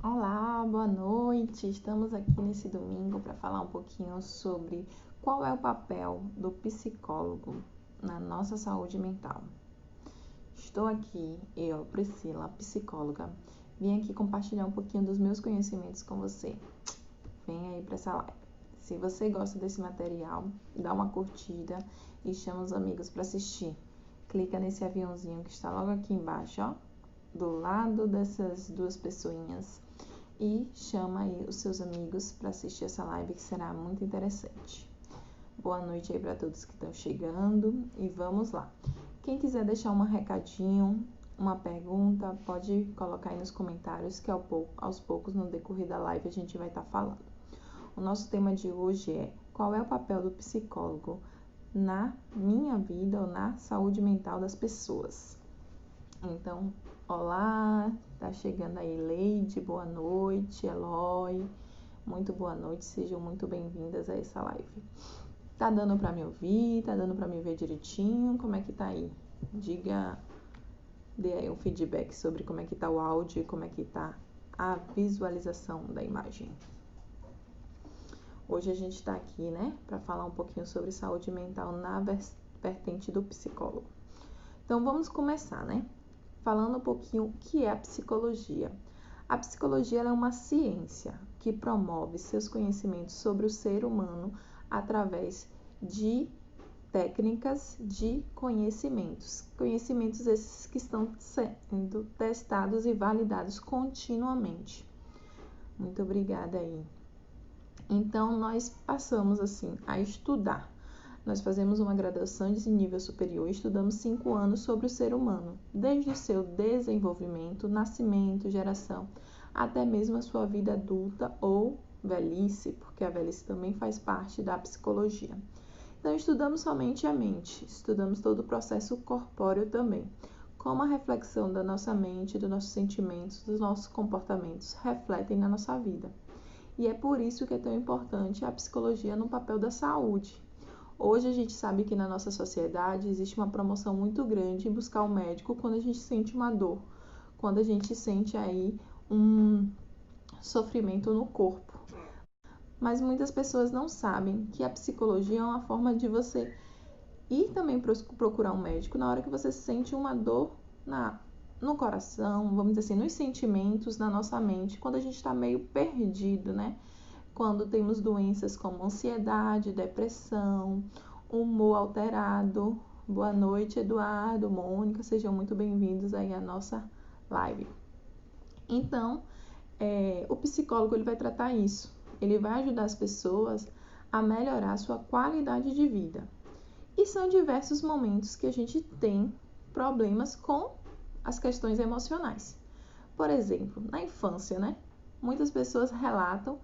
Olá, boa noite. Estamos aqui nesse domingo para falar um pouquinho sobre qual é o papel do psicólogo na nossa saúde mental. Estou aqui, eu, Priscila, psicóloga, vim aqui compartilhar um pouquinho dos meus conhecimentos com você. Vem aí para essa live. Se você gosta desse material, dá uma curtida e chama os amigos para assistir. Clica nesse aviãozinho que está logo aqui embaixo, ó, do lado dessas duas pessoinhas. E chama aí os seus amigos para assistir essa live que será muito interessante. Boa noite aí para todos que estão chegando e vamos lá. Quem quiser deixar um recadinho, uma pergunta, pode colocar aí nos comentários que aos poucos no decorrer da live a gente vai estar falando. O nosso tema de hoje é: qual é o papel do psicólogo na minha vida ou na saúde mental das pessoas? Então, olá, tá chegando aí Leide, boa noite, Eloy, muito boa noite, sejam muito bem-vindas a essa live. Tá dando pra me ouvir, tá dando pra me ver direitinho, como é que tá aí? Dê aí um feedback sobre como é que tá o áudio e como é que tá a visualização da imagem. Hoje a gente tá aqui, né, pra falar um pouquinho sobre saúde mental na vertente do psicólogo. Então, vamos começar, né? Falando um pouquinho o que é a psicologia. A psicologia é uma ciência que promove seus conhecimentos sobre o ser humano através de técnicas de conhecimentos. Conhecimentos esses que estão sendo testados e validados continuamente. Muito obrigada aí. Então, nós passamos assim a estudar. Nós fazemos uma graduação de nível superior e estudamos 5 anos sobre o ser humano, desde o seu desenvolvimento, nascimento, geração, até mesmo a sua vida adulta ou velhice, porque a velhice também faz parte da psicologia. Então, estudamos somente a mente, estudamos todo o processo corpóreo também, como a reflexão da nossa mente, dos nossos sentimentos, dos nossos comportamentos refletem na nossa vida. E é por isso que é tão importante a psicologia no papel da saúde. Hoje a gente sabe que na nossa sociedade existe uma promoção muito grande em buscar o médico quando a gente sente uma dor, quando a gente sente aí um sofrimento no corpo. Mas muitas pessoas não sabem que a psicologia é uma forma de você ir também procurar um médico na hora que você sente uma dor no coração, vamos dizer assim, nos sentimentos, na nossa mente, quando a gente está meio perdido, né? Quando temos doenças como ansiedade, depressão, humor alterado. Boa noite, Eduardo, Mônica, sejam muito bem-vindos aí à nossa live. Então, o psicólogo ele vai tratar isso. Ele vai ajudar as pessoas a melhorar a sua qualidade de vida. E são diversos momentos que a gente tem problemas com as questões emocionais. Por exemplo, na infância, né? Muitas pessoas relatam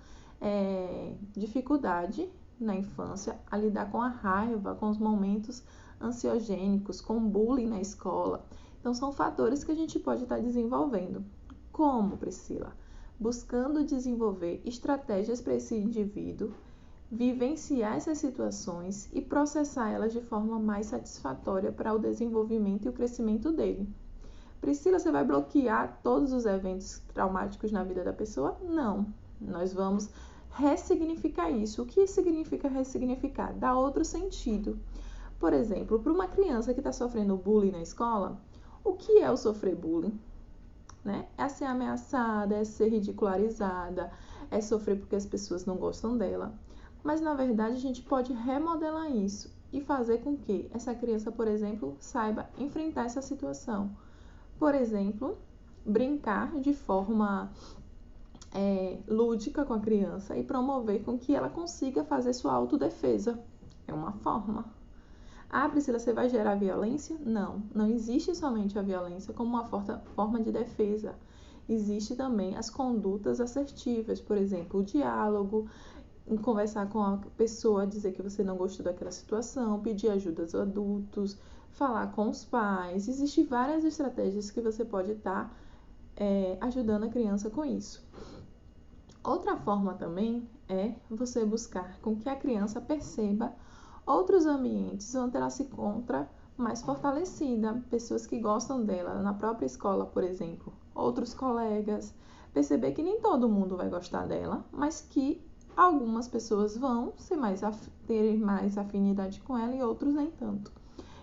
dificuldade na infância a lidar com a raiva, com os momentos ansiogênicos, com bullying na escola. Então, são fatores que a gente pode estar desenvolvendo. Como, Priscila? Buscando desenvolver estratégias para esse indivíduo vivenciar essas situações e processar elas de forma mais satisfatória para o desenvolvimento e o crescimento dele. Priscila, você vai bloquear todos os eventos traumáticos na vida da pessoa? Não. Nós vamos ressignificar isso. O que significa ressignificar? Dar outro sentido. Por exemplo, para uma criança que está sofrendo bullying na escola, o que é o sofrer bullying? Né? É ser ameaçada, é ser ridicularizada, é sofrer porque as pessoas não gostam dela. Mas, na verdade, a gente pode remodelar isso e fazer com que essa criança, por exemplo, saiba enfrentar essa situação. Por exemplo, brincar de forma lúdica com a criança e promover com que ela consiga fazer sua autodefesa. É uma forma. Ah, Priscila, você vai gerar violência? Não, não existe somente a violência como uma forma de defesa. Existe também as condutas assertivas, por exemplo, o diálogo, conversar com a pessoa, dizer que você não gostou daquela situação, pedir ajuda aos adultos, falar com os pais. Existem várias estratégias que você pode estar ajudando a criança com isso. Outra forma também é você buscar com que a criança perceba outros ambientes onde ela se encontra mais fortalecida, pessoas que gostam dela, na própria escola, por exemplo, outros colegas, perceber que nem todo mundo vai gostar dela, mas que algumas pessoas vão ter mais afinidade com ela e outros nem tanto.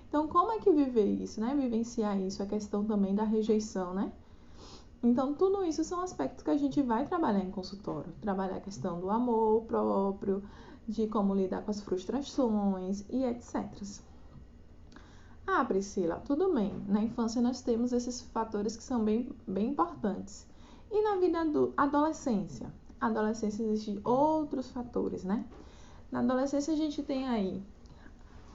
Então, como é que viver isso, né? Vivenciar isso, a questão também da rejeição, né? Então, tudo isso são aspectos que a gente vai trabalhar em consultório. Trabalhar a questão do amor próprio, de como lidar com as frustrações e etc. Ah, Priscila, tudo bem. Na infância nós temos esses fatores que são bem importantes. E na vida adolescência? Na adolescência existem outros fatores, né? Na adolescência a gente tem aí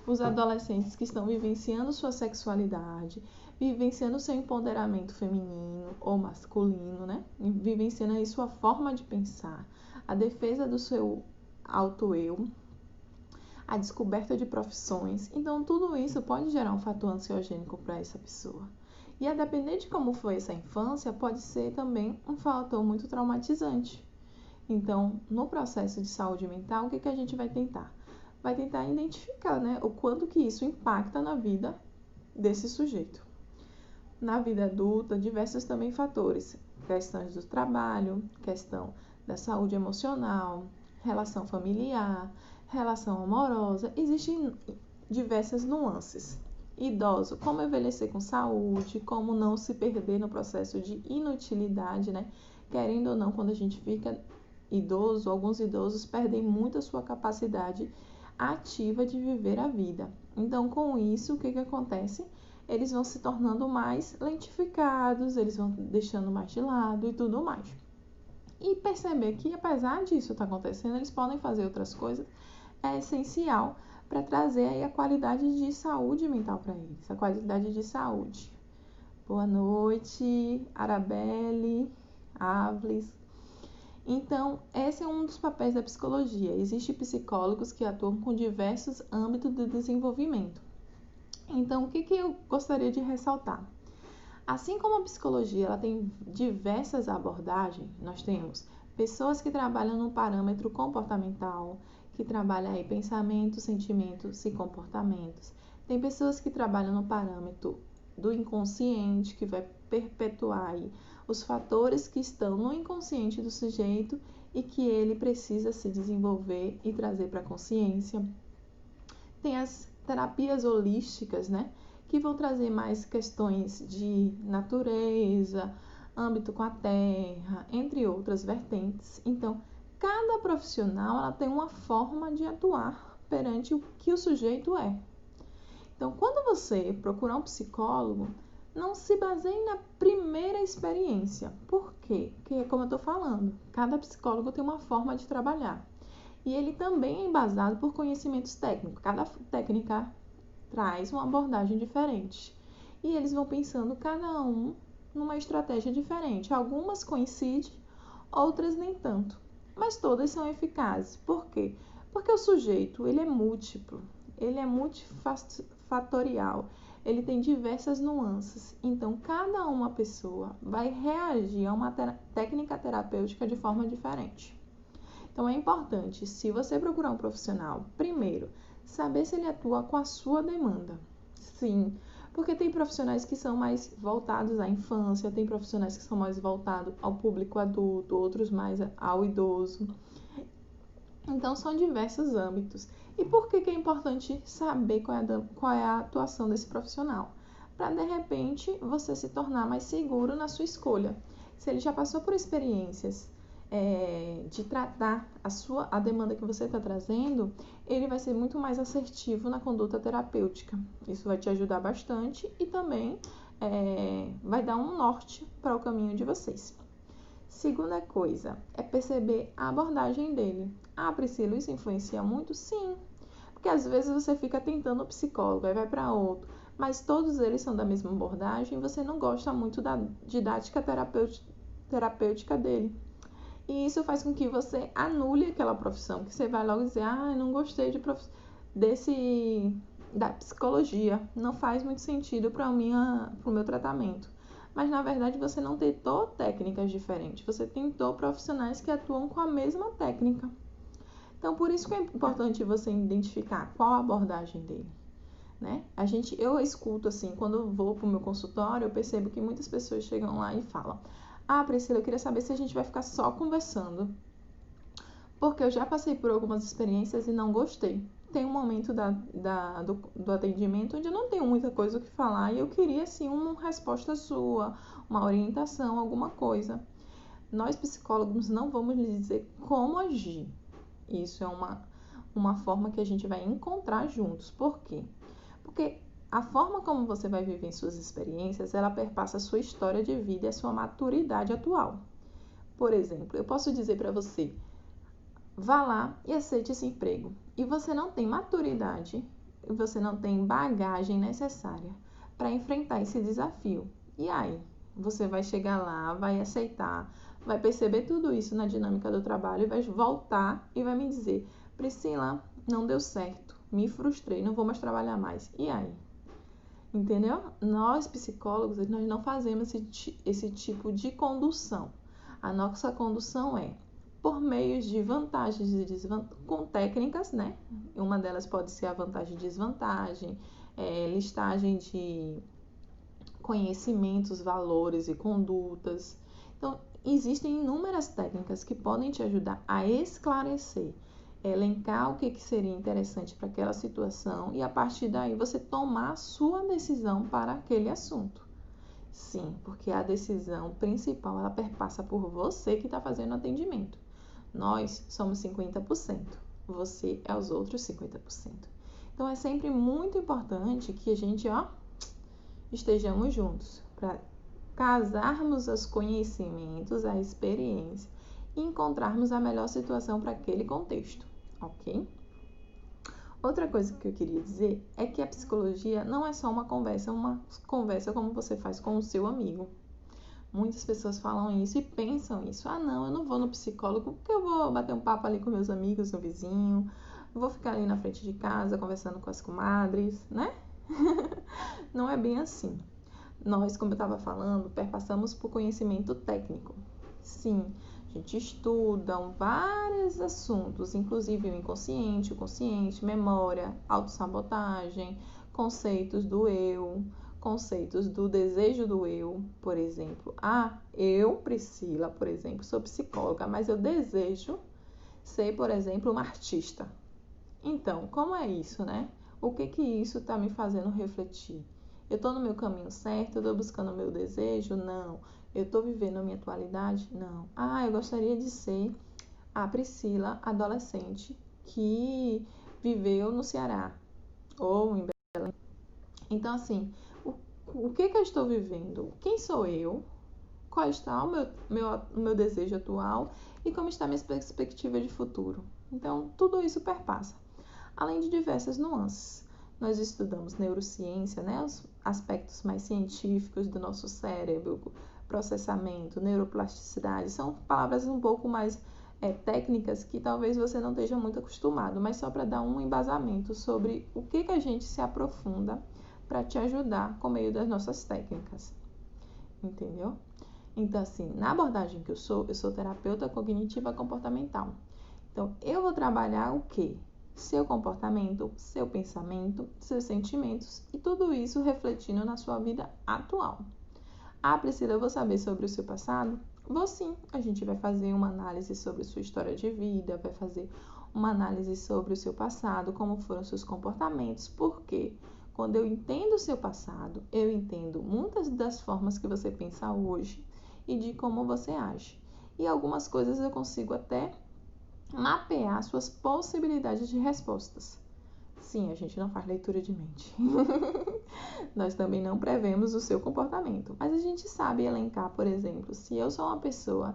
os adolescentes que estão vivenciando sua sexualidade, vivenciando seu empoderamento feminino ou masculino, né? Vivenciando aí sua forma de pensar, a defesa do seu auto-eu, a descoberta de profissões. Então, tudo isso pode gerar um fator ansiogênico para essa pessoa. E a depender de como foi essa infância, pode ser também um fator muito traumatizante. Então, no processo de saúde mental, o que a gente vai tentar? Vai tentar identificar, né, o quanto que isso impacta na vida desse sujeito. Na vida adulta, diversos também fatores. Questões do trabalho, questão da saúde emocional, relação familiar, relação amorosa. Existem diversas nuances. Idoso, como envelhecer com saúde, como não se perder no processo de inutilidade, né? Querendo ou não, quando a gente fica idoso, alguns idosos perdem muito a sua capacidade ativa de viver a vida. Então, com isso, o que acontece? Eles vão se tornando mais lentificados, eles vão deixando mais de lado e tudo mais. E perceber que, apesar disso estar acontecendo, eles podem fazer outras coisas, é essencial para trazer aí a qualidade de saúde mental para eles, a qualidade de saúde. Boa noite, Arabelle, Avlis. Então, esse é um dos papéis da psicologia. Existem psicólogos que atuam com diversos âmbitos de desenvolvimento. Então, o que eu gostaria de ressaltar? Assim como a psicologia ela tem diversas abordagens, nós temos pessoas que trabalham no parâmetro comportamental, que trabalham aí pensamentos, sentimentos e comportamentos. Tem pessoas que trabalham no parâmetro do inconsciente, que vai perpetuar aí os fatores que estão no inconsciente do sujeito e que ele precisa se desenvolver e trazer para a consciência. Tem as terapias holísticas, né? Que vão trazer mais questões de natureza, âmbito com a terra, entre outras vertentes. Então, cada profissional ela tem uma forma de atuar perante o que o sujeito é. Então, quando você procurar um psicólogo, não se baseie na primeira experiência. Por quê? Porque, como eu estou falando, cada psicólogo tem uma forma de trabalhar. E ele também é embasado por conhecimentos técnicos. Cada técnica traz uma abordagem diferente. E eles vão pensando cada um numa estratégia diferente. Algumas coincidem, outras nem tanto. Mas todas são eficazes. Por quê? Porque o sujeito ele é múltiplo, ele é multifatorial, ele tem diversas nuances. Então, cada uma pessoa vai reagir a uma técnica terapêutica de forma diferente. Então, é importante, se você procurar um profissional, primeiro, saber se ele atua com a sua demanda. Sim, porque tem profissionais que são mais voltados à infância, tem profissionais que são mais voltados ao público adulto, outros mais ao idoso. Então, são diversos âmbitos. E por que é importante saber qual é a atuação desse profissional? Para, de repente, você se tornar mais seguro na sua escolha. Se ele já passou por experiências de tratar a demanda que você está trazendo, ele vai ser muito mais assertivo na conduta terapêutica. Isso vai te ajudar bastante e também vai dar um norte para o caminho de vocês. Segunda coisa é perceber a abordagem dele. Ah, Priscila, isso influencia muito? Sim, porque às vezes você fica tentando o psicólogo, aí vai para outro, mas todos eles são da mesma abordagem e você não gosta muito da didática terapêutica dele. E isso faz com que você anule aquela profissão, que você vai logo dizer, eu não gostei da psicologia, não faz muito sentido para o meu tratamento. Mas, na verdade, você não tentou técnicas diferentes, você tentou profissionais que atuam com a mesma técnica. Então, por isso que é importante você identificar qual a abordagem dele. Né? Eu escuto assim, quando eu vou para o meu consultório, eu percebo que muitas pessoas chegam lá e falam, Ah, Priscila, eu queria saber se a gente vai ficar só conversando, porque eu já passei por algumas experiências e não gostei. Tem um momento do atendimento onde eu não tenho muita coisa o que falar e eu queria, assim, uma resposta sua, uma orientação, alguma coisa. Nós, psicólogos, não vamos lhe dizer como agir. Isso é uma forma que a gente vai encontrar juntos. Por quê? Porque a forma como você vai viver em suas experiências, ela perpassa a sua história de vida e a sua maturidade atual. Por exemplo, eu posso dizer para você, vá lá e aceite esse emprego. E você não tem maturidade, você não tem bagagem necessária para enfrentar esse desafio. E aí? Você vai chegar lá, vai aceitar, vai perceber tudo isso na dinâmica do trabalho e vai voltar e vai me dizer, Priscila, não deu certo, me frustrei, não vou mais trabalhar mais. E aí? Entendeu? Nós, psicólogos, nós não fazemos esse tipo de condução. A nossa condução é por meio de vantagens e desvantagens, com técnicas, né? Uma delas pode ser a vantagem e desvantagem, listagem de conhecimentos, valores e condutas. Então, existem inúmeras técnicas que podem te ajudar a esclarecer, elencar o que seria interessante para aquela situação e a partir daí você tomar a sua decisão para aquele assunto. Sim, porque a decisão principal ela perpassa por você que está fazendo o atendimento. Nós somos 50%, você é os outros 50%. Então é sempre muito importante que a gente, estejamos juntos para casarmos os conhecimentos, a experiência e encontrarmos a melhor situação para aquele contexto, ok? Outra coisa que eu queria dizer é que a psicologia não é só uma conversa como você faz com o seu amigo. Muitas pessoas falam isso e pensam isso. Ah, não, eu não vou no psicólogo porque eu vou bater um papo ali com meus amigos, no vizinho, vou ficar ali na frente de casa conversando com as comadres, né? Não é bem assim. Nós, como eu estava falando, perpassamos por conhecimento técnico. Sim, a gente estuda vários assuntos, inclusive o inconsciente, o consciente, memória, autossabotagem, conceitos do eu, conceitos do desejo do eu, por exemplo. Ah, eu, Priscila, por exemplo, sou psicóloga, mas eu desejo ser, por exemplo, uma artista. Então, como é isso, né? O que isso está me fazendo refletir? Eu estou no meu caminho certo? Eu estou buscando o meu desejo? Não. Eu estou vivendo a minha atualidade? Não. Ah, eu gostaria de ser a Priscila, adolescente, que viveu no Ceará ou em Belém. Então, assim, o que eu estou vivendo? Quem sou eu? Qual está o meu desejo atual? E como está a minha perspectiva de futuro? Então, tudo isso perpassa. Além de diversas nuances. Nós estudamos neurociência, né? Os aspectos mais científicos do nosso cérebro, processamento, neuroplasticidade, são palavras um pouco mais técnicas que talvez você não esteja muito acostumado, mas só para dar um embasamento sobre o que a gente se aprofunda para te ajudar com meio das nossas técnicas. Entendeu? Então, assim, na abordagem que eu sou terapeuta cognitiva comportamental. Então, eu vou trabalhar o quê? Seu comportamento, seu pensamento, seus sentimentos e tudo isso refletindo na sua vida atual. Ah, Priscila, eu vou saber sobre o seu passado? Vou sim. A gente vai fazer uma análise sobre sua história de vida, vai fazer uma análise sobre o seu passado, como foram seus comportamentos, porque quando eu entendo o seu passado, eu entendo muitas das formas que você pensa hoje e de como você age. E algumas coisas eu consigo até mapear suas possibilidades de respostas. Sim, a gente não faz leitura de mente. Nós também não prevemos o seu comportamento, mas a gente sabe elencar, por exemplo, se eu sou uma pessoa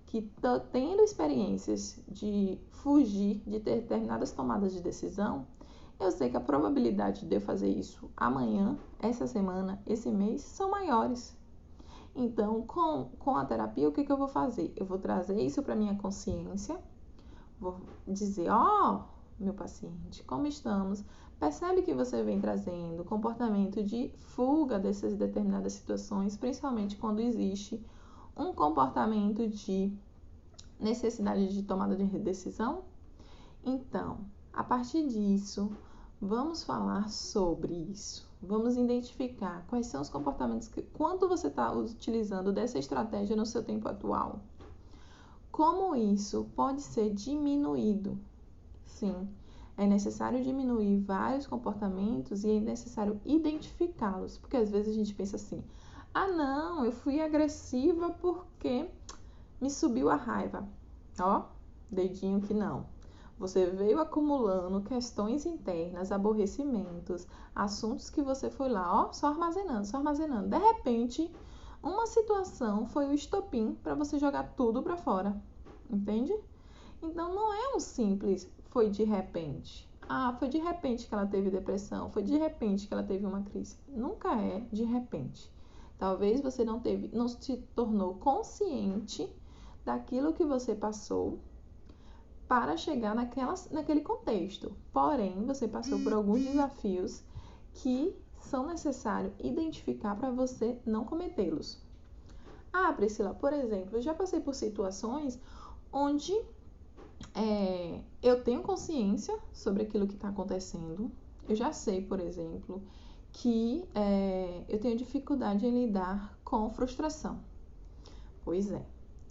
que está tendo experiências de fugir de determinadas tomadas de decisão, eu sei que a probabilidade de eu fazer isso amanhã, essa semana, esse mês, são maiores. Então, com a terapia, o que eu vou fazer? Eu vou trazer isso para minha consciência, vou dizer, meu paciente, como estamos? Percebe que você vem trazendo comportamento de fuga dessas determinadas situações, principalmente quando existe um comportamento de necessidade de tomada de decisão? Então, a partir disso, vamos falar sobre isso. Vamos identificar quais são os comportamentos quanto você está utilizando dessa estratégia no seu tempo atual. Como isso pode ser diminuído? Sim, é necessário diminuir vários comportamentos e é necessário identificá-los, porque às vezes a gente pensa assim: ah, não, eu fui agressiva porque me subiu a raiva. Ó, dedinho que não. Você veio acumulando questões internas, aborrecimentos, assuntos que você foi lá, ó, só armazenando, só armazenando. De repente, uma situação foi o estopim para você jogar tudo para fora, entende? Então, não é um simples foi de repente. Ah, foi de repente que ela teve depressão, foi de repente que ela teve uma crise. Nunca é de repente. Talvez você não se tornou consciente daquilo que você passou para chegar naquele contexto. Porém, você passou por alguns desafios que são necessários identificar para você não cometê-los. Ah, Priscila, por exemplo, eu já passei por situações onde eu tenho consciência sobre aquilo que está acontecendo. Eu já sei, por exemplo, que eu tenho dificuldade em lidar com frustração. Pois é.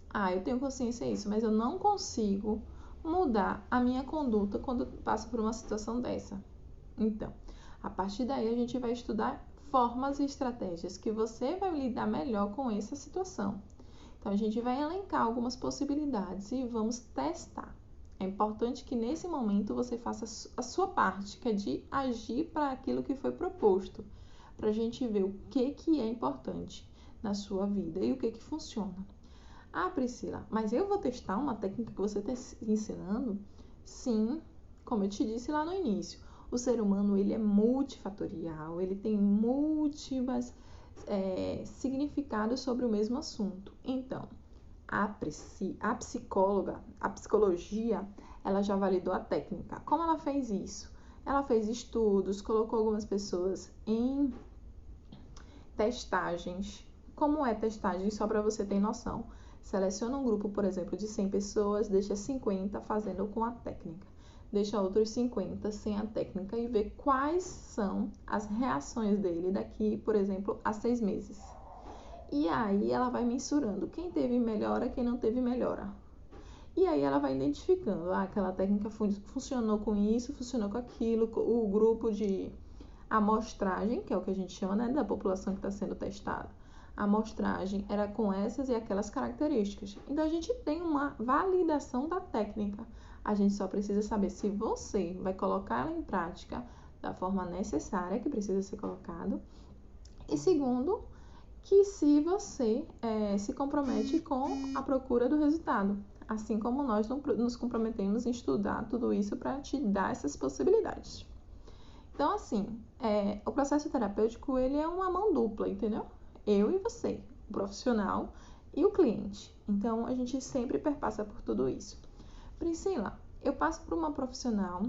Ah, eu tenho consciência disso, mas eu não consigo mudar a minha conduta quando passo por uma situação dessa. Então, a partir daí a gente vai estudar formas e estratégias que você vai lidar melhor com essa situação. Então, a gente vai elencar algumas possibilidades e vamos testar. É importante que nesse momento você faça a sua parte, que é de agir para aquilo que foi proposto, para a gente ver o que é importante na sua vida e o que funciona. Ah, Priscila, mas eu vou testar uma técnica que você está ensinando? Sim, como eu te disse lá no início, o ser humano ele é multifatorial, ele tem múltiplos significados sobre o mesmo assunto. Então, a psicologia, ela já validou a técnica. Como ela fez isso? Ela fez estudos, colocou algumas pessoas em testagens. Como é testagem? Só para você ter noção. Seleciona um grupo, por exemplo, de 100 pessoas, deixa 50 fazendo com a técnica. Deixa outros 50 sem a técnica e vê quais são as reações dele daqui, por exemplo, a 6 meses. E aí ela vai mensurando quem teve melhora, quem não teve melhora. E aí ela vai identificando, aquela técnica funcionou com isso, funcionou com aquilo, o grupo de amostragem, que é o que a gente chama, né, da população que está sendo testada. A amostragem era com essas e aquelas características. Então, a gente tem uma validação da técnica. A gente só precisa saber se você vai colocar ela em prática da forma necessária que precisa ser colocado. E segundo, que se você se compromete com a procura do resultado. Assim como nós nos comprometemos em estudar tudo isso para te dar essas possibilidades. Então, assim, o processo terapêutico, ele é uma mão dupla, entendeu? Eu e você, o profissional e o cliente. Então, a gente sempre perpassa por tudo isso. Priscila, eu passo por uma profissional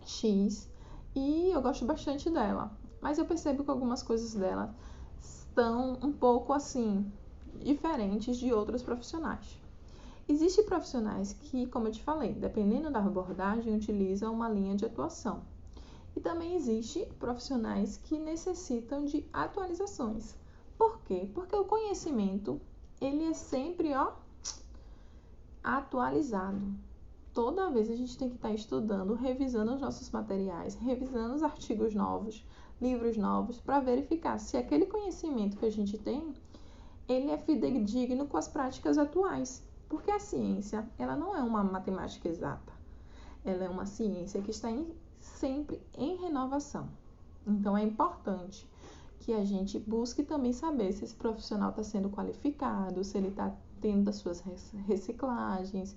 X e eu gosto bastante dela, mas eu percebo que algumas coisas dela estão um pouco, assim, diferentes de outros profissionais. Existem profissionais que, como eu te falei, dependendo da abordagem, utilizam uma linha de atuação. E também existem profissionais que necessitam de atualizações. Por quê? Porque o conhecimento, ele é sempre, atualizado. Toda vez a gente tem que estar estudando, revisando os nossos materiais, revisando os artigos novos, livros novos, para verificar se aquele conhecimento que a gente tem, ele é fidedigno com as práticas atuais. Porque a ciência, ela não é uma matemática exata. Ela é uma ciência que está sempre em renovação. Então, é importante que a gente busque também saber se esse profissional está sendo qualificado, se ele está tendo as suas reciclagens.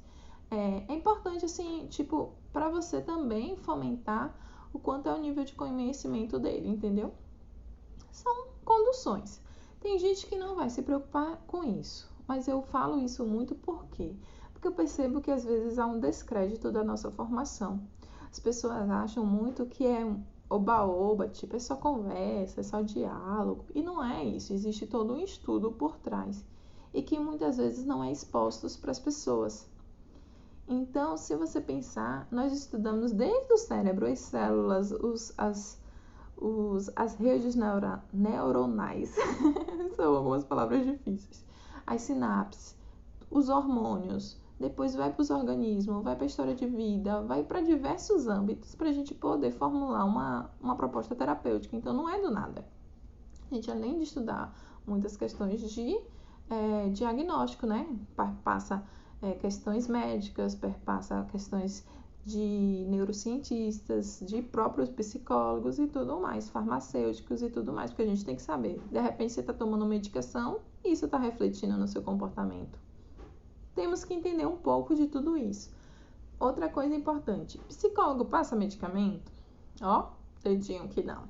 É importante, assim, para você também fomentar o quanto é o nível de conhecimento dele, entendeu? São conduções. Tem gente que não vai se preocupar com isso, mas eu falo isso muito porque eu percebo que às vezes há um descrédito da nossa formação. As pessoas acham muito que é oba-oba, é só conversa, é só diálogo. E não é isso, existe todo um estudo por trás. E que muitas vezes não é exposto para as pessoas. Então, se você pensar, nós estudamos desde o cérebro, as células, as redes neuronais, são algumas palavras difíceis, as sinapses, os hormônios, depois vai para os organismos, vai para a história de vida, vai para diversos âmbitos para a gente poder formular uma proposta terapêutica. Então, não é do nada. A gente, além de estudar muitas questões de diagnóstico, né? Perpassa questões médicas, perpassa questões de neurocientistas, de próprios psicólogos e tudo mais, farmacêuticos e tudo mais, porque a gente tem que saber. De repente, você está tomando medicação e isso está refletindo no seu comportamento. Temos que entender um pouco de tudo isso. Outra coisa importante, psicólogo passa medicamento? Ó, dedinho que não.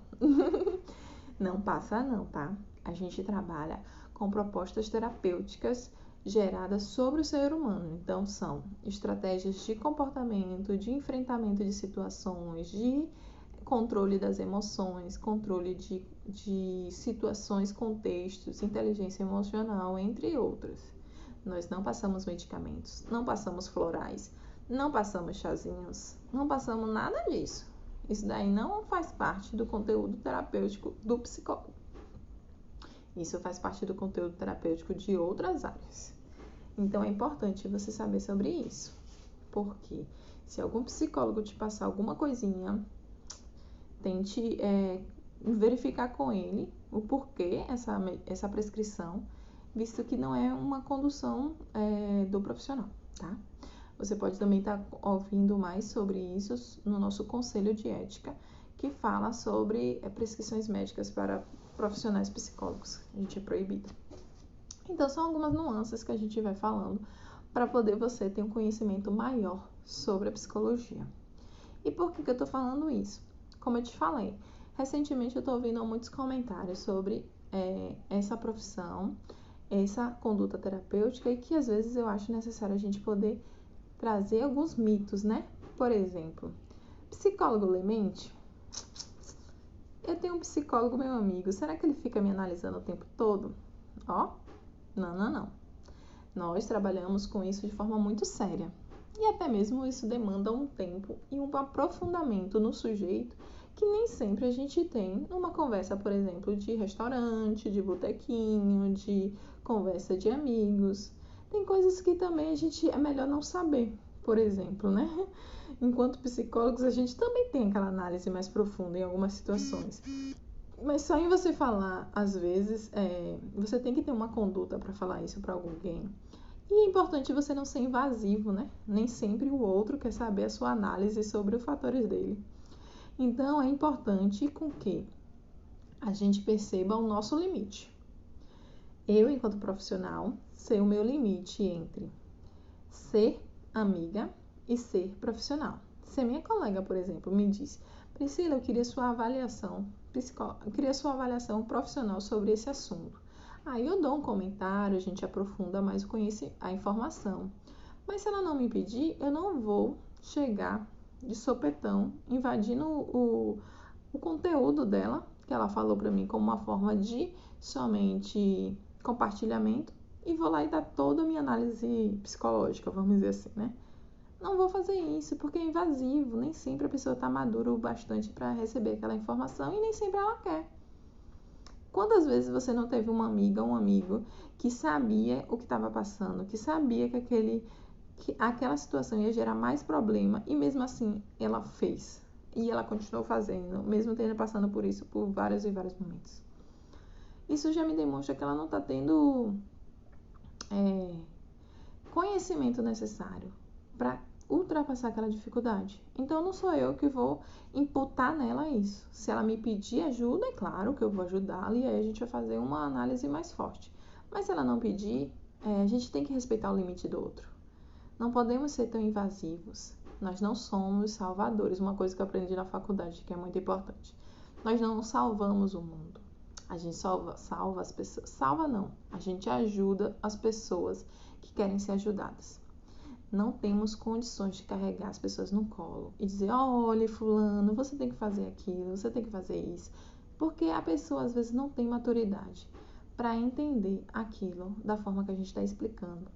Não passa não, tá? A gente trabalha com propostas terapêuticas geradas sobre o ser humano. Então, são estratégias de comportamento, de enfrentamento de situações, de controle das emoções, controle de situações, contextos, inteligência emocional, entre outras. Nós não passamos medicamentos, não passamos florais, não passamos chazinhos, não passamos nada disso. Isso daí não faz parte do conteúdo terapêutico do psicólogo. Isso faz parte do conteúdo terapêutico de outras áreas. Então, é importante você saber sobre isso. Porque se algum psicólogo te passar alguma coisinha, tente verificar com ele o porquê essa prescrição, visto que não é uma condução do profissional, tá? Você pode também estar ouvindo mais sobre isso no nosso Conselho de Ética, que fala sobre prescrições médicas para profissionais psicólogos. A gente é proibido. Então, são algumas nuances que a gente vai falando para poder você ter um conhecimento maior sobre a psicologia. E por que eu estou falando isso? Como eu te falei, recentemente eu estou ouvindo muitos comentários sobre essa profissão, essa conduta terapêutica, e que às vezes eu acho necessário a gente poder trazer alguns mitos, né? Por exemplo, psicólogo lê mente? Eu tenho um psicólogo, meu amigo, será que ele fica me analisando o tempo todo? Ó, não. Nós trabalhamos com isso de forma muito séria. E até mesmo isso demanda um tempo e um aprofundamento no sujeito que nem sempre a gente tem numa conversa, por exemplo, de restaurante, de botequinho, de conversa de amigos. Tem coisas que também a gente é melhor não saber, por exemplo, né? Enquanto psicólogos, a gente também tem aquela análise mais profunda em algumas situações. Mas só em você falar, às vezes, você tem que ter uma conduta para falar isso para alguém. E é importante você não ser invasivo, né? Nem sempre o outro quer saber a sua análise sobre os fatores dele. Então, é importante com que a gente perceba o nosso limite. Eu, enquanto profissional, sei o meu limite entre ser amiga e ser profissional. Se a minha colega, por exemplo, me diz: Priscila, eu queria sua avaliação profissional sobre esse assunto. Aí eu dou um comentário, a gente aprofunda mais a informação. Mas se ela não me pedir, eu não vou chegar de sopetão, invadindo o conteúdo dela, que ela falou para mim como uma forma de somente compartilhamento, e vou lá e dar toda a minha análise psicológica, vamos dizer assim, né? Não vou fazer isso, porque é invasivo, nem sempre a pessoa está madura o bastante para receber aquela informação e nem sempre ela quer. Quantas vezes você não teve uma amiga ou um amigo que sabia o que estava passando, que sabia que aquela situação ia gerar mais problema e mesmo assim ela fez? E ela continuou fazendo, mesmo tendo passando por isso por vários e vários momentos. Isso já me demonstra que ela não está tendo conhecimento necessário para ultrapassar aquela dificuldade. Então, não sou eu que vou imputar nela isso. Se ela me pedir ajuda, é claro que eu vou ajudá-la e aí a gente vai fazer uma análise mais forte. Mas se ela não pedir, a gente tem que respeitar o limite do outro. Não podemos ser tão invasivos. Nós não somos salvadores. Uma coisa que eu aprendi na faculdade, que é muito importante. Nós não salvamos o mundo. A gente salva as pessoas. Salva não. A gente ajuda as pessoas que querem ser ajudadas. Não temos condições de carregar as pessoas no colo e dizer: olha, fulano, você tem que fazer aquilo, você tem que fazer isso. Porque a pessoa às vezes não tem maturidade para entender aquilo da forma que a gente está explicando.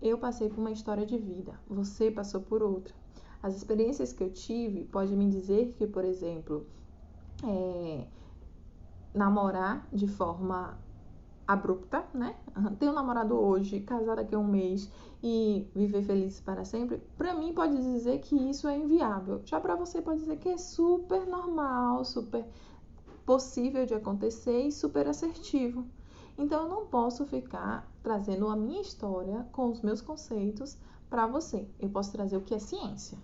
Eu passei por uma história de vida, você passou por outra. As experiências que eu tive podem me dizer que, por exemplo, namorar de forma abrupta, né? Ter um namorado hoje, casar daqui a um mês e viver feliz para sempre, para mim pode dizer que isso é inviável. Já para você pode dizer que é super normal, super possível de acontecer e super assertivo. Então eu não posso ficar trazendo a minha história com os meus conceitos para você. Eu posso trazer o que é ciência.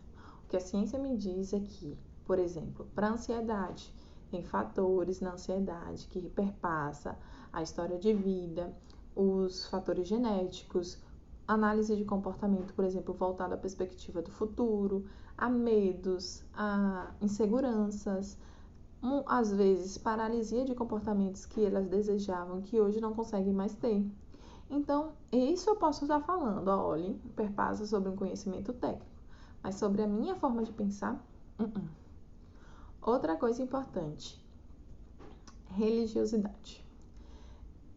O que a ciência me diz é que, por exemplo, para a ansiedade, tem fatores na ansiedade que perpassa a história de vida, os fatores genéticos, análise de comportamento, por exemplo, voltada à perspectiva do futuro, a medos, a inseguranças, às vezes paralisia de comportamentos que elas desejavam que hoje não conseguem mais ter. Então, isso eu posso estar falando, olha, perpassa sobre um conhecimento técnico, mas sobre a minha forma de pensar, Outra coisa importante, religiosidade.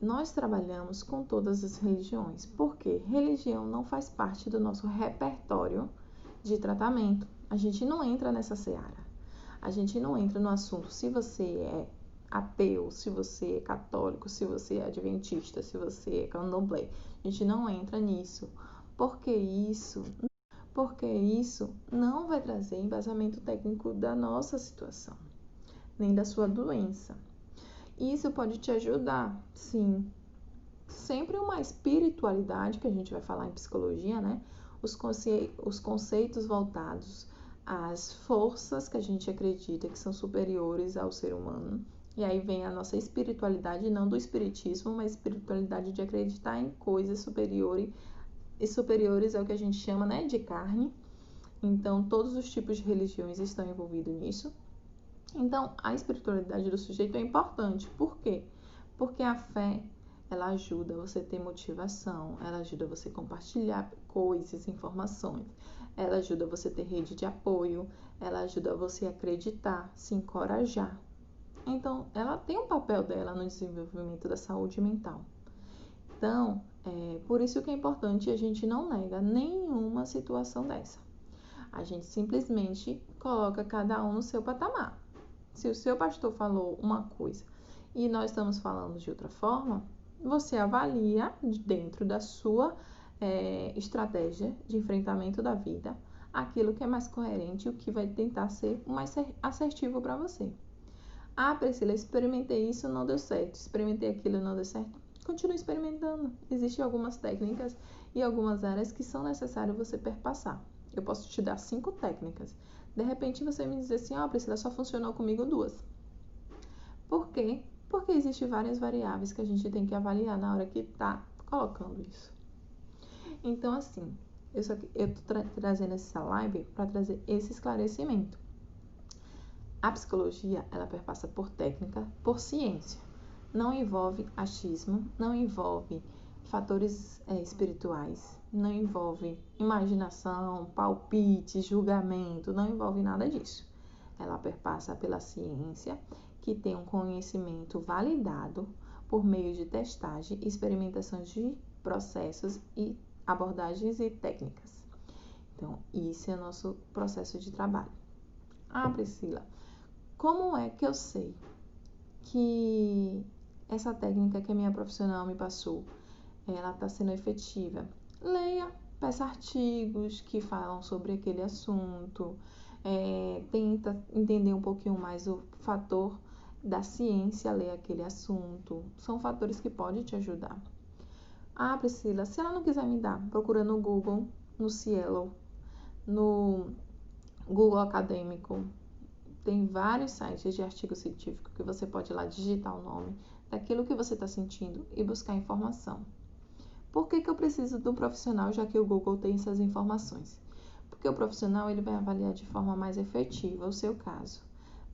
Nós trabalhamos com todas as religiões, porque religião não faz parte do nosso repertório de tratamento. A gente não entra nessa seara. A gente não entra no assunto se você é ateu, se você é católico, se você é adventista, se você é candomblé. A gente não entra nisso, porque isso não vai trazer embasamento técnico da nossa situação, nem da sua doença. Isso pode te ajudar, sim. Sempre uma espiritualidade, que a gente vai falar em psicologia, né? Os conceitos voltados às forças que a gente acredita que são superiores ao ser humano. E aí vem a nossa espiritualidade, não do espiritismo, mas espiritualidade de acreditar em coisas superiores, e superiores é o que a gente chama, né, de carne. Então, todos os tipos de religiões estão envolvidos nisso. Então, a espiritualidade do sujeito é importante. Por quê? Porque a fé, ela ajuda você a ter motivação, ela ajuda você a compartilhar coisas, informações, ela ajuda você a ter rede de apoio, ela ajuda você a acreditar, se encorajar. Então, ela tem um papel dela no desenvolvimento da saúde mental. Então, por isso que é importante a gente não nega nenhuma situação dessa. A gente simplesmente coloca cada um no seu patamar. Se o seu pastor falou uma coisa e nós estamos falando de outra forma, você avalia dentro da sua estratégia de enfrentamento da vida aquilo que é mais coerente e o que vai tentar ser mais assertivo para você. Ah, Priscila, experimentei isso, não deu certo. Experimentei aquilo, não deu certo. Continue experimentando. Existem algumas técnicas e algumas áreas que são necessárias você perpassar. Eu posso te dar 5 técnicas. De repente você me diz assim, Priscila, só funcionou comigo 2. Por quê? Porque existem várias variáveis que a gente tem que avaliar na hora que está colocando isso. Então, assim, eu tô trazendo essa live para trazer esse esclarecimento. A psicologia, ela perpassa por técnica, por ciência. Não envolve achismo, não envolve fatores espirituais, não envolve imaginação, palpite, julgamento, não envolve nada disso. Ela perpassa pela ciência, que tem um conhecimento validado por meio de testagem e experimentação de processos e abordagens e técnicas. Então, isso é o nosso processo de trabalho. Priscila, como é que eu sei que essa técnica que a minha profissional me passou, ela está sendo efetiva? Leia, peça artigos que falam sobre aquele assunto, tenta entender um pouquinho mais o fator da ciência, ler aquele assunto. São fatores que podem te ajudar. Priscila, se ela não quiser me dar, procura no Google, no Cielo, no Google Acadêmico. Tem vários sites de artigo científico que você pode ir lá digitar o nome daquilo que você está sentindo e buscar informação. Por que eu preciso de um profissional, já que o Google tem essas informações? Porque o profissional ele vai avaliar de forma mais efetiva o seu caso.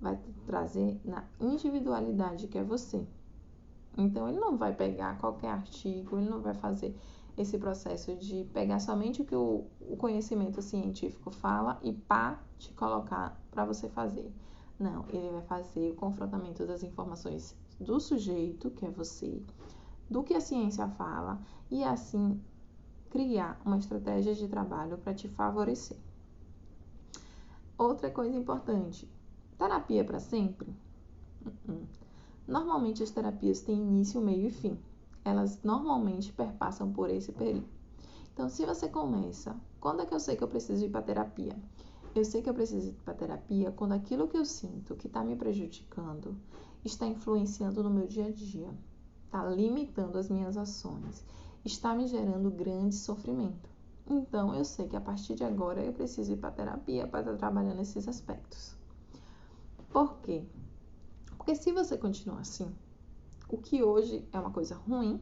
Vai trazer na individualidade que é você. Então, ele não vai pegar qualquer artigo, ele não vai fazer esse processo de pegar somente o que o conhecimento científico fala e te colocar para você fazer. Não, ele vai fazer o confrontamento das informações do sujeito, que é você, do que a ciência fala, e assim criar uma estratégia de trabalho para te favorecer. Outra coisa importante, terapia para sempre? Normalmente as terapias têm início, meio e fim. Elas normalmente perpassam por esse período. Então, se você começa, quando é que eu sei que eu preciso ir para terapia? Eu sei que eu preciso ir para terapia quando aquilo que eu sinto que está me prejudicando está influenciando no meu dia a dia, está limitando as minhas ações, está me gerando grande sofrimento. Então, eu sei que a partir de agora eu preciso ir para terapia para estar trabalhando esses aspectos. Por quê? Porque se você continuar assim, o que hoje é uma coisa ruim,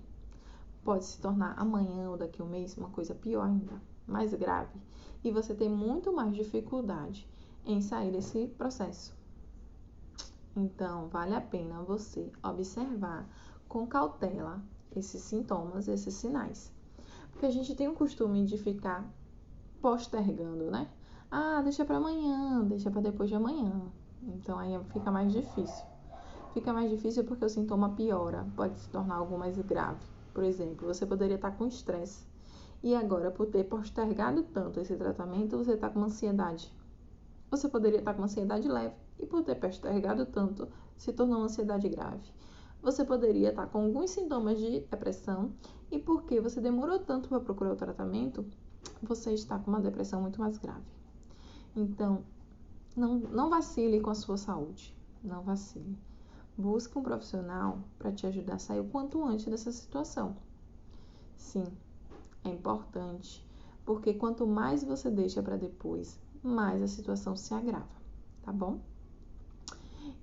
pode se tornar amanhã ou daqui a um mês uma coisa pior ainda, mais grave. E você tem muito mais dificuldade em sair desse processo. Então, vale a pena você observar com cautela esses sintomas, esses sinais. Porque a gente tem o costume de ficar postergando, né? Ah, deixa para amanhã, deixa para depois de amanhã. Então, aí fica mais difícil. Fica mais difícil porque o sintoma piora, pode se tornar algo mais grave. Por exemplo, você poderia estar com estresse e agora, por ter postergado tanto esse tratamento, você está com uma ansiedade. Você poderia estar com uma ansiedade leve e por ter postergado tanto, se tornou uma ansiedade grave. Você poderia estar com alguns sintomas de depressão e porque você demorou tanto para procurar o tratamento, você está com uma depressão muito mais grave. Então, não vacile com a sua saúde. Não vacile. Busque um profissional para te ajudar a sair o quanto antes dessa situação. Sim, é importante, porque quanto mais você deixa para depois, mais a situação se agrava, tá bom?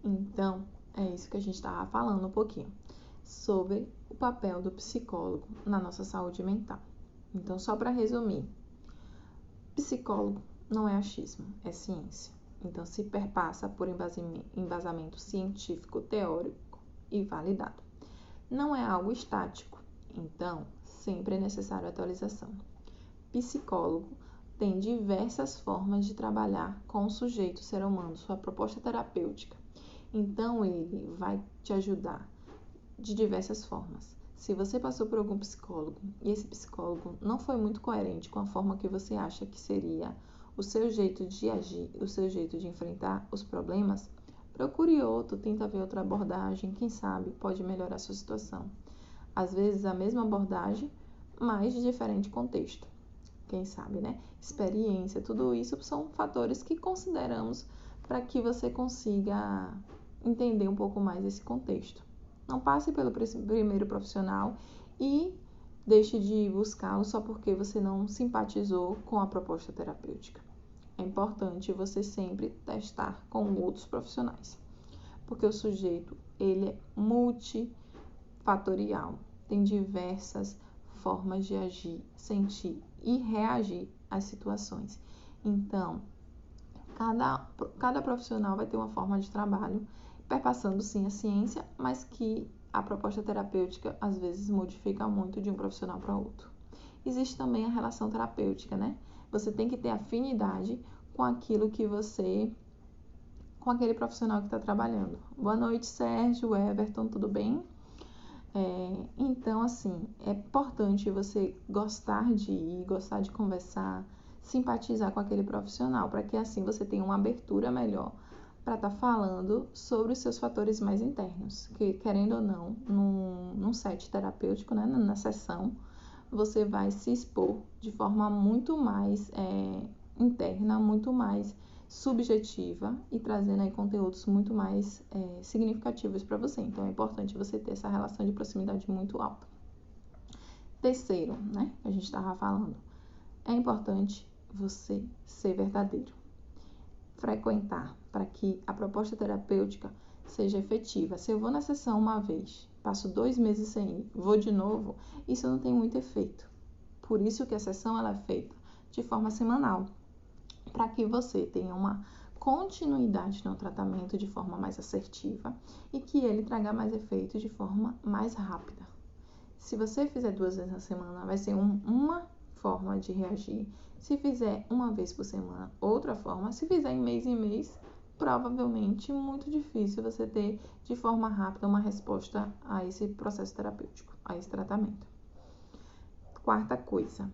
Então, é isso que a gente estava falando um pouquinho, sobre o papel do psicólogo na nossa saúde mental. Então, só para resumir, psicólogo não é achismo, é ciência. Então, se perpassa por embasamento científico, teórico e validado. Não é algo estático, então sempre é necessário atualização. Psicólogo tem diversas formas de trabalhar com o sujeito ser humano, sua proposta terapêutica. Então, ele vai te ajudar de diversas formas. Se você passou por algum psicólogo e esse psicólogo não foi muito coerente com a forma que você acha que seria o seu jeito de agir, o seu jeito de enfrentar os problemas, procure outro, tenta ver outra abordagem, quem sabe pode melhorar a sua situação. Às vezes a mesma abordagem, mas de diferente contexto. Quem sabe, né? Experiência, tudo isso são fatores que consideramos para que você consiga entender um pouco mais esse contexto. Não passe pelo primeiro profissional e deixe de buscá-lo só porque você não simpatizou com a proposta terapêutica. É importante você sempre testar com outros profissionais, porque o sujeito, ele é multifatorial, tem diversas formas de agir, sentir e reagir às situações. Então, cada profissional vai ter uma forma de trabalho, perpassando sim a ciência, mas que a proposta terapêutica às vezes modifica muito de um profissional para outro. Existe também a relação terapêutica, né? Você tem que ter afinidade com aquilo que com aquele profissional que está trabalhando. Boa noite, Sérgio, Everton, tudo bem? Então, assim, é importante você gostar de ir, gostar de conversar, simpatizar com aquele profissional, para que assim você tenha uma abertura melhor para estar falando sobre os seus fatores mais internos, que querendo ou não, num set terapêutico, né, na sessão, você vai se expor de forma muito mais interna, muito mais subjetiva e trazendo aí conteúdos muito mais significativos para você. Então, é importante você ter essa relação de proximidade muito alta. Terceiro, né, a gente estava falando, é importante você ser verdadeiro. Frequentar para que a proposta terapêutica seja efetiva. Se eu vou na sessão uma vez, passo 2 meses sem ir, vou de novo, isso não tem muito efeito. Por isso que a sessão ela é feita de forma semanal, para que você tenha uma continuidade no tratamento de forma mais assertiva e que ele traga mais efeito de forma mais rápida. Se você fizer 2 vezes na semana, vai ser uma forma de reagir. Se fizer uma vez por semana, outra forma. Se fizer em mês, provavelmente muito difícil você ter de forma rápida uma resposta a esse processo terapêutico, a esse tratamento. Quarta coisa,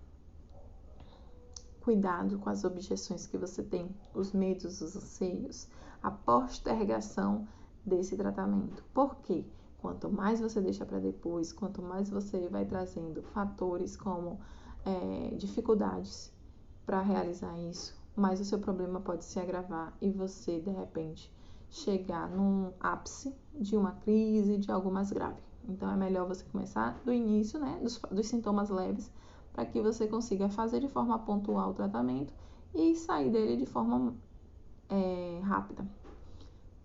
cuidado com as objeções que você tem, os medos, os anseios, a postergação desse tratamento. Por quê? Quanto mais você deixa para depois, quanto mais você vai trazendo fatores como dificuldades para realizar isso, mais o seu problema pode se agravar e você, de repente, chegar num ápice de uma crise, de algo mais grave. Então, é melhor você começar do início, né, dos sintomas leves, para que você consiga fazer de forma pontual o tratamento e sair dele de forma rápida.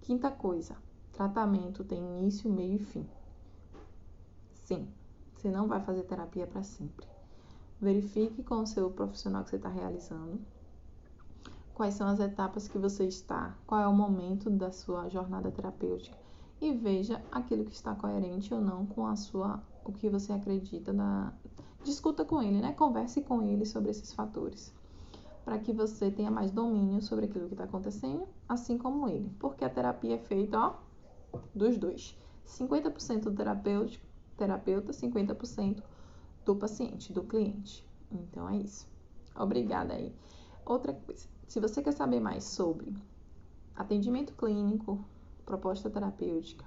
Quinta coisa, tratamento tem início, meio e fim. Sim, você não vai fazer terapia para sempre. Verifique com o seu profissional que você está realizando quais são as etapas que você está, qual é o momento da sua jornada terapêutica e veja aquilo que está coerente ou não com o que você acredita. Discuta com ele, né? Converse com ele sobre esses fatores, para que você tenha mais domínio sobre aquilo que está acontecendo, assim como ele. Porque a terapia é feita, dos dois. 50% do terapeuta, 50% do paciente, do cliente. Então, é isso. Obrigada aí. Outra coisa, se você quer saber mais sobre atendimento clínico, proposta terapêutica,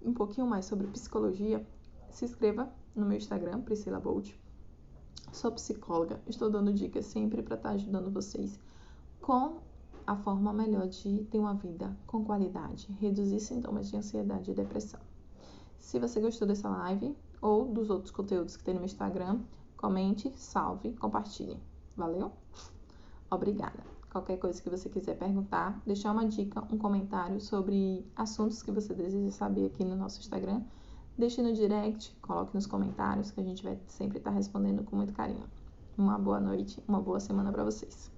um pouquinho mais sobre psicologia, se inscreva no meu Instagram, Priscila Bolt. Sou psicóloga, estou dando dicas sempre para estar ajudando vocês com a forma melhor de ter uma vida com qualidade, reduzir sintomas de ansiedade e depressão. Se você gostou dessa live ou dos outros conteúdos que tem no meu Instagram, comente, salve, compartilhe. Valeu? Obrigada. Qualquer coisa que você quiser perguntar, deixar uma dica, um comentário sobre assuntos que você deseja saber aqui no nosso Instagram, deixe no direct, coloque nos comentários que a gente vai sempre estar respondendo com muito carinho. Uma boa noite, uma boa semana para vocês.